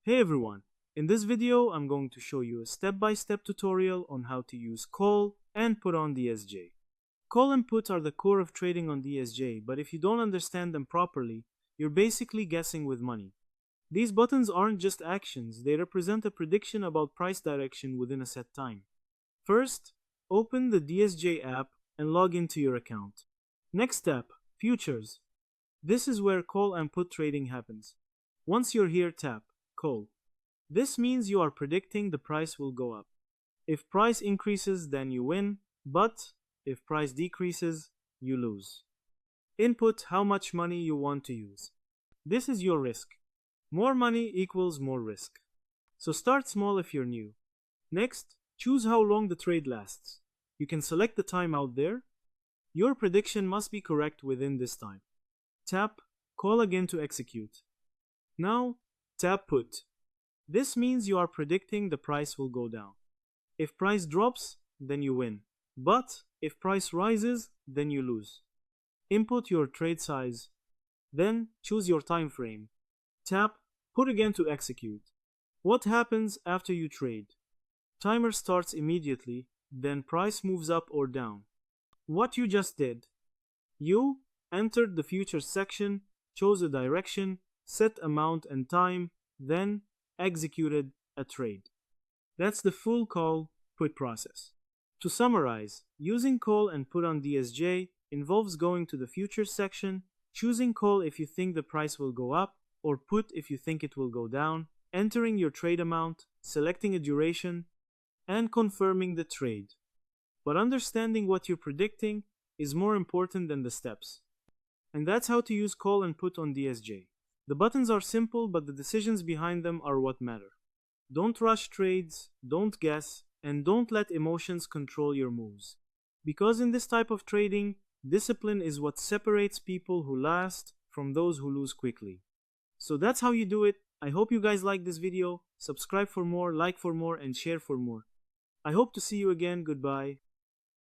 Hey everyone, in this video I'm going to show you a step-by-step tutorial on how to use call and put on DSJ. Call and put are the core of trading on DSJ, but if you don't understand them properly, you're basically guessing with money. These buttons aren't just actions, they represent a prediction about price direction within a set time. First, open the DSJ app and log into your account. Next step, futures. This is where call and put trading happens. Once you're here, tap call. This means you are predicting the price will go up. If price increases, then you win, but if price decreases, you lose. Input how much money you want to use. This is your risk. More money equals more risk. So start small if you're new. Next, choose how long the trade lasts. You can select the time out there. Your prediction must be correct within this time. Tap call again to execute. Now, tap put. This means you are predicting the price will go down. If price drops, then you win. But if price rises, then you lose. Input your trade size. Then choose your time frame. Tap put again to execute. What happens after you trade? Timer starts immediately, then price moves up or down. What you just did? You entered the futures section, chose a direction, set amount and time, then executed a trade. That's the full call put process. To summarize, using call and put on DSJ involves going to the futures section, choosing call if you think the price will go up, or put if you think it will go down, entering your trade amount, selecting a duration, and confirming the trade. But understanding what you're predicting is more important than the steps. And that's how to use call and put on DSJ. The buttons are simple, but the decisions behind them are what matter. Don't rush trades, don't guess, and don't let emotions control your moves. Because in this type of trading, discipline is what separates people who last from those who lose quickly. So that's how you do it. I hope you guys like this video. Subscribe for more, like for more, and share for more. I hope to see you again. Goodbye.